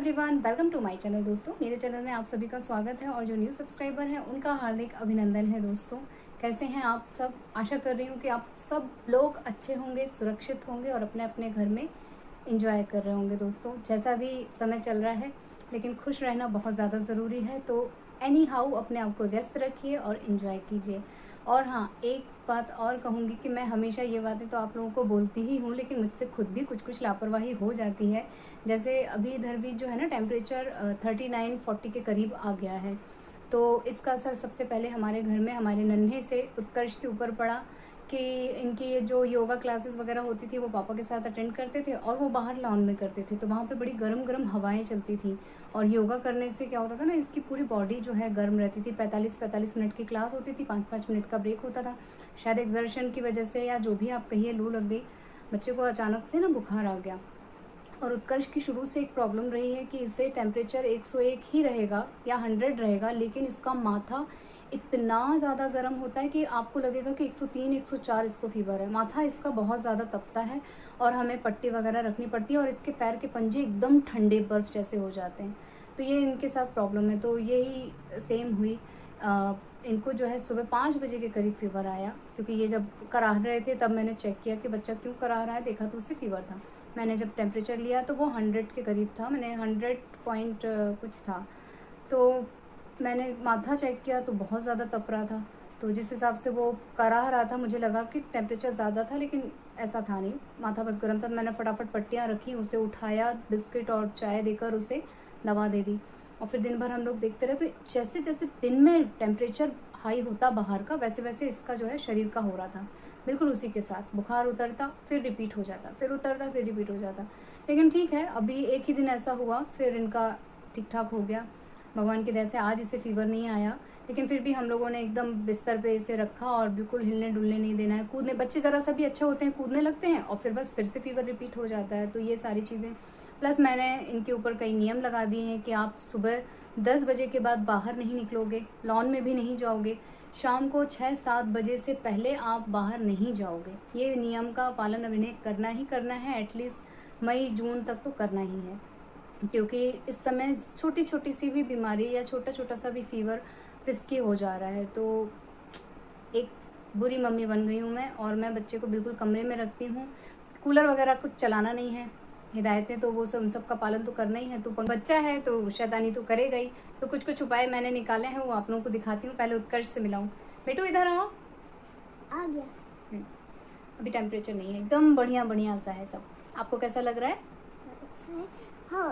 Everyone, welcome to my channel. दोस्तों, मेरे channel में आप सभी का स्वागत है और जो न्यू सब्सक्राइबर हैं उनका हार्दिक अभिनंदन है। दोस्तों, कैसे हैं आप सब? आशा कर रही हूँ कि आप सब लोग अच्छे होंगे, सुरक्षित होंगे और अपने अपने घर में एंजॉय कर रहे होंगे। दोस्तों, जैसा भी समय चल रहा है, लेकिन खुश रहना बहुत ज़्यादा ज़रूरी है। तो एनी हाउ अपने आप को व्यस्त रखिए और एंजॉय कीजिए। और हाँ, एक बात और कहूँगी कि मैं हमेशा ये बातें तो आप लोगों को बोलती ही हूँ, लेकिन मुझसे खुद भी कुछ लापरवाही हो जाती है। जैसे अभी इधर भी जो है ना, टेम्परेचर 39-40 के करीब आ गया है। तो इसका असर सबसे पहले हमारे घर में हमारे नन्हे से उत्कर्ष के ऊपर पड़ा कि इनकी ये जो योगा क्लासेस वगैरह होती थी वो पापा के साथ अटेंड करते थे और वो बाहर लॉन में करते थे। तो वहाँ पे बड़ी गरम गरम हवाएं चलती थी और योगा करने से क्या होता था ना, इसकी पूरी बॉडी जो है गर्म रहती थी। 45-45 मिनट की क्लास होती थी, 5-5 मिनट का ब्रेक होता था। शायद एक्सर्शन की वजह से या जो भी आप कहिए, लू लग गई, बच्चे को अचानक से ना बुखार आ गया। और उत्कर्ष की शुरू से एक प्रॉब्लम रही है कि इसे टेम्परेचर 101 ही रहेगा या 100 रहेगा, लेकिन इसका माथा इतना ज़्यादा गर्म होता है कि आपको लगेगा कि 103-104 इसको फीवर है। माथा इसका बहुत ज़्यादा तपता है और हमें पट्टी वगैरह रखनी पड़ती है और इसके पैर के पंजे एकदम ठंडे बर्फ़ जैसे हो जाते हैं। तो ये इनके साथ प्रॉब्लम है। तो यही सेम हुई। इनको जो है सुबह 5 बजे के करीब फीवर आया, क्योंकि ये जब कराह रहे थे तब मैंने चेक किया कि बच्चा क्यों कराह रहा है। देखा तो उसे फीवर था। मैंने जब टेम्परेचर लिया तो वो 100 के करीब था, मैंने 100 पॉइंट कुछ था। तो मैंने माथा चेक किया तो बहुत ज़्यादा तप रहा था। तो जिस हिसाब से वो कराह रहा था, मुझे लगा कि टेम्परेचर ज़्यादा था, लेकिन ऐसा था नहीं, माथा बस गर्म था। मैंने फटाफट पट्टियाँ रखी, उसे उठाया, बिस्किट और चाय देकर उसे दवा दे दी और फिर दिन भर हम लोग देखते रहे। तो जैसे जैसे दिन में टेम्परेचर हाई होता बाहर का, वैसे वैसे इसका जो है शरीर का हो रहा था। बिल्कुल उसी के साथ बुखार उतरता, फिर रिपीट हो जाता, फिर उतरता, फिर रिपीट हो जाता। लेकिन ठीक है, अभी एक ही दिन ऐसा हुआ, फिर इनका ठीक ठाक हो गया भगवान की दया से। आज इसे फीवर नहीं आया, लेकिन फिर भी हम लोगों ने एकदम बिस्तर पे इसे रखा और बिल्कुल हिलने डुलने नहीं देना है। कूदने, बच्चे ज़रा सा भी अच्छे होते हैं, कूदने लगते हैं और फिर बस फिर से फीवर रिपीट हो जाता है। तो ये सारी चीज़ें, प्लस मैंने इनके ऊपर कई नियम लगा दिए हैं कि आप सुबह 10 बजे के बाद बाहर नहीं निकलोगे, लॉन में भी नहीं जाओगे, शाम को 6-7 बजे से पहले आप बाहर नहीं जाओगे। ये नियम का पालन अब इन्हें करना ही करना है। एटलीस्ट मई जून तक तो करना ही है, क्योंकि इस समय छोटी छोटी सी भी बीमारी या छोटा छोटा सा भी फीवर रिस्की हो जा रहा है। तो एक बुरी मम्मी बन गई हूँ मैं, और मैं बच्चे को बिल्कुल कमरे में रखती हूँ। कूलर वगैरह कुछ चलाना नहीं है, हिदायतें तो वो सब, उन सब का पालन तो करना ही है। तो बच्चा है तो शैतानी तो करेगा ही। तो कुछ उपाय मैंने निकाले हैं, वो आप लोगों को दिखाती हूँ। पहले उत्कर्ष से मिलाऊँ। बेटू इधर आओ। आ गया। अभी टेम्परेचर नहीं है, एकदम बढ़िया सा है सब। आपको कैसा लग रहा है? अच्छा है। हाँ,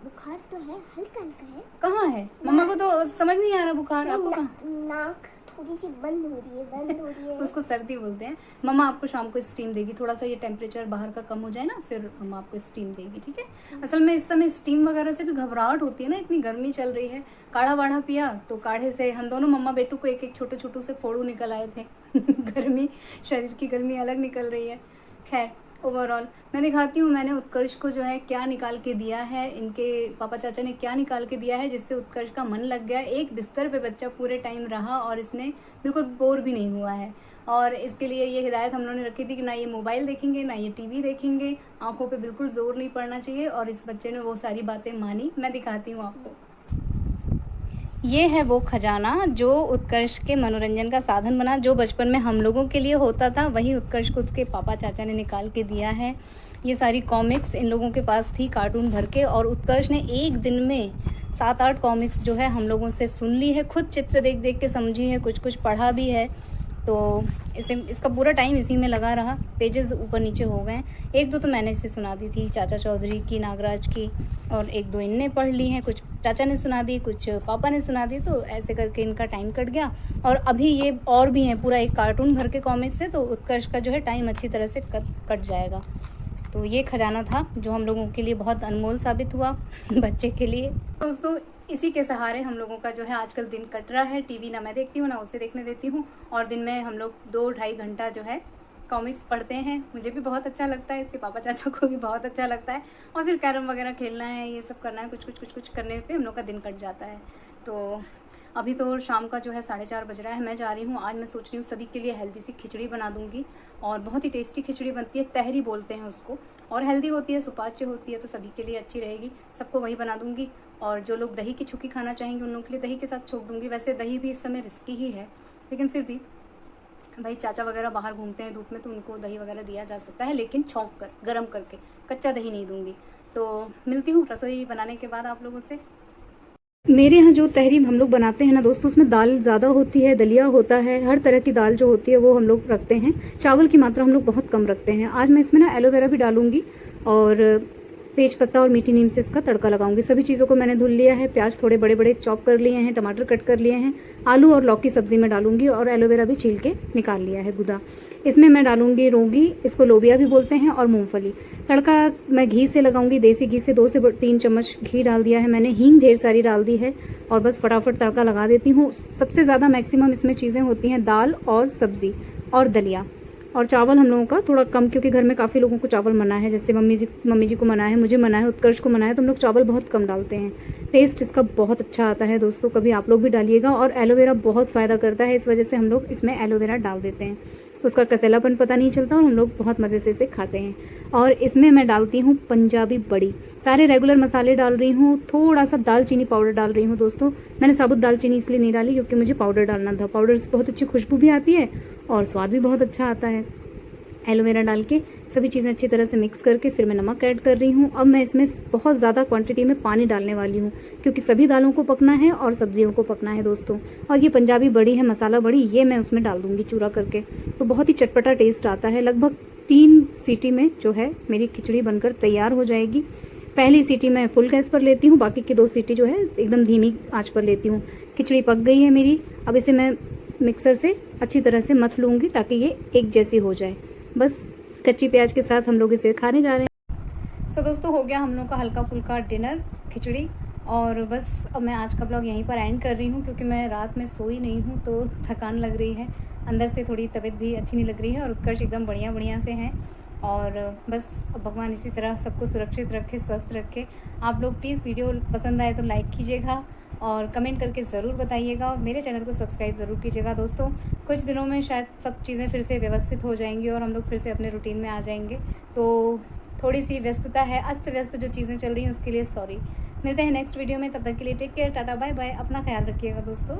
बुखार तो है, हल्का हल्का है। कहाँ है? मम्मा को तो समझ नहीं आ रहा बुखार। आपको कहाँ? नाक थोड़ी सी बंद हो रही है। उसको सर्दी बोलते हैं। मम्मा आपको शाम को स्टीम देगी, थोड़ा सा ये टेम्परेचर बाहर का कम हो जाए ना, फिर मम्मा आपको स्टीम देगी, ठीक है? असल में इस समय स्टीम वगैरह से भी घबराहट होती है ना, इतनी गर्मी चल रही है। काढ़ा वाढ़ा पिया तो काढ़े से हम दोनों मम्मा बेटू को एक एक छोटू से फोड़ू निकल आए थे। गर्मी, शरीर की गर्मी अलग निकल रही है। खैर, ओवरऑल मैं दिखाती हूँ मैंने उत्कर्ष को जो है क्या निकाल के दिया है, इनके पापा चाचा ने क्या निकाल के दिया है, जिससे उत्कर्ष का मन लग गया। एक बिस्तर पे बच्चा पूरे टाइम रहा और इसने बिल्कुल बोर भी नहीं हुआ है। और इसके लिए ये हिदायत हम लोगों ने रखी थी कि ना ये मोबाइल देखेंगे, ना ये टीवी देखेंगे, आंखों पे बिल्कुल जोर नहीं पड़ना चाहिए। और इस बच्चे ने वो सारी बातें मानी। मैं दिखाती हूँ आपको। ये है वो खजाना जो उत्कर्ष के मनोरंजन का साधन बना। जो बचपन में हम लोगों के लिए होता था, वही उत्कर्ष को उसके पापा चाचा ने निकाल के दिया है। ये सारी कॉमिक्स इन लोगों के पास थी, कार्टून भर के, और उत्कर्ष ने एक दिन में 7-8 कॉमिक्स जो है हम लोगों से सुन ली है, खुद चित्र देख देख के समझी है, कुछ पढ़ा भी है। तो इसका पूरा टाइम इसी में लगा रहा। पेजेस ऊपर नीचे हो गए। 1-2 तो मैंने इसे सुना दी थी, चाचा चौधरी की, नागराज की, और 1-2 इनने पढ़ ली हैं। कुछ चाचा ने सुना दी, कुछ पापा ने सुना दी। तो ऐसे करके इनका टाइम कट गया। और अभी ये और भी हैं, पूरा एक कार्टून भर के कॉमिक्स है। तो उत्कर्ष का जो है टाइम अच्छी तरह से कट जाएगा। तो ये खजाना था जो हम लोगों के लिए बहुत अनमोल साबित हुआ, बच्चे के लिए। दोस्तों, इसी के सहारे हम लोगों का जो है आजकल दिन कट रहा है। टीवी ना मैं देखती हूँ ना उसे देखने देती हूँ, और दिन में हम लोग 2-2.5 घंटा जो है कॉमिक्स पढ़ते हैं। मुझे भी बहुत अच्छा लगता है, इसके पापा चाचा को भी बहुत अच्छा लगता है। और फिर कैरम वगैरह खेलना है, ये सब करना है, कुछ करने पे हम लोग का दिन कट जाता है। तो अभी तो शाम का जो है 4:30 बज रहा है, मैं जा रही हूँ। आज मैं सोच रही हूँ सभी के लिए हेल्दी सी खिचड़ी बना दूँगी और बहुत ही टेस्टी खिचड़ी बनती है, तहरी बोलते हैं उसको, और हेल्दी होती है, सुपाच्य होती है, तो सभी के लिए अच्छी रहेगी। सबको वही बना दूँगी। और जो लोग दही की छुकी खाना चाहेंगे उन लोगों के लिए दही के साथ छोक दूँगी। वैसे दही भी इस समय रिस्की ही है, लेकिन फिर भी भाई चाचा वगैरह बाहर घूमते हैं धूप में, तो उनको दही वगैरह दिया जा सकता है, लेकिन छौंक कर गर्म करके, कच्चा दही नहीं दूंगी। तो मिलती हूँ रसोई बनाने के बाद आप लोगों से। मेरे यहाँ जो तहरी हम लोग बनाते हैं ना दोस्तों, उसमें दाल ज़्यादा होती है, दलिया होता है, हर तरह की दाल जो होती है वो हम लोग रखते हैं। चावल की मात्रा हम लोग बहुत कम रखते हैं। आज मैं इसमें ना एलोवेरा भी डालूंगी और तेज पत्ता और मीठी नीम से इसका तड़का लगाऊंगी। सभी चीज़ों को मैंने धुल लिया है। प्याज थोड़े बड़े बड़े चॉप कर लिए हैं, टमाटर कट कर लिए हैं, आलू और लौकी सब्जी में डालूंगी और एलोवेरा भी छील के निकाल लिया है गुदा। इसमें मैं डालूंगी रोगी, इसको लोबिया भी बोलते हैं, और मूंगफली। तड़का मैं घी से लगाऊंगी, देसी घी से 2 से 3 चम्मच घी डाल दिया है मैंने। हींग ढेर सारी डाल दी है और बस फटाफट तड़का लगा देती हूँ। सबसे ज़्यादा मैक्सिमम इसमें चीज़ें होती हैं दाल और सब्जी और दलिया। और चावल हम लोगों का थोड़ा कम, क्योंकि घर में काफ़ी लोगों को चावल मना है, जैसे मम्मी जी को मना है, मुझे मना है, उत्कर्ष को मना है, तो हम लोग चावल बहुत कम डालते हैं। टेस्ट इसका बहुत अच्छा आता है दोस्तों, कभी आप लोग भी डालिएगा। और एलोवेरा बहुत फ़ायदा करता है, इस वजह से हम लोग इसमें एलोवेरा डाल देते हैं। उसका कसैलापन पता नहीं चलता और हम लोग बहुत मज़े से इसे खाते हैं। और इसमें मैं डालती हूँ पंजाबी बड़ी। सारे रेगुलर मसाले डाल रही हूँ, थोड़ा सा दालचीनी पाउडर डाल रही हूँ दोस्तों। मैंने साबुत दालचीनी इसलिए नहीं डाली क्योंकि मुझे पाउडर डालना था। पाउडर से बहुत अच्छी खुशबू भी आती है और स्वाद भी बहुत अच्छा आता है। एलोवेरा डाल के सभी चीज़ें अच्छी तरह से मिक्स करके फिर मैं नमक ऐड कर रही हूँ। अब मैं इसमें बहुत ज़्यादा क्वांटिटी में पानी डालने वाली हूँ, क्योंकि सभी दालों को पकना है और सब्जियों को पकना है दोस्तों। और ये पंजाबी बड़ी है, मसाला बड़ी, ये मैं उसमें डाल दूँगी चूरा करके, तो बहुत ही चटपटा टेस्ट आता है। लगभग 3 सीटी में जो है मेरी खिचड़ी बनकर तैयार हो जाएगी। पहली सीटी मैं फुल गैस पर लेती हूँ, बाकी की 2 सीटी जो है एकदम धीमी आँच पर लेती हूँ। खिचड़ी पक गई है मेरी। अब इसे मैं मिक्सर से अच्छी तरह से मथ लूँगी ताकि ये एक जैसी हो जाए। बस कच्ची प्याज के साथ हम लोग इसे खाने जा रहे हैं। सो दोस्तों, हो गया हम लोग का हल्का फुल्का डिनर, खिचड़ी। और बस अब मैं आज का ब्लॉग यहीं पर एंड कर रही हूँ, क्योंकि मैं रात में सोई नहीं हूँ तो थकान लग रही है, अंदर से थोड़ी तबीयत भी अच्छी नहीं लग रही है। और उत्कर्ष एकदम बढ़िया से हैं। और बस अब भगवान इसी तरह सबको सुरक्षित रखे, स्वस्थ रखे। आप लोग प्लीज़ वीडियो पसंद आए तो लाइक कीजिएगा और कमेंट करके ज़रूर बताइएगा, और मेरे चैनल को सब्सक्राइब ज़रूर कीजिएगा दोस्तों। कुछ दिनों में शायद सब चीज़ें फिर से व्यवस्थित हो जाएंगी और हम लोग फिर से अपने रूटीन में आ जाएंगे। तो थोड़ी सी व्यस्तता है, अस्त व्यस्त जो चीज़ें चल रही हैं उसके लिए सॉरी। मिलते हैं नेक्स्ट वीडियो में, तब तक के लिए take care, tata bye bye. अपना ख्याल रखिएगा दोस्तों।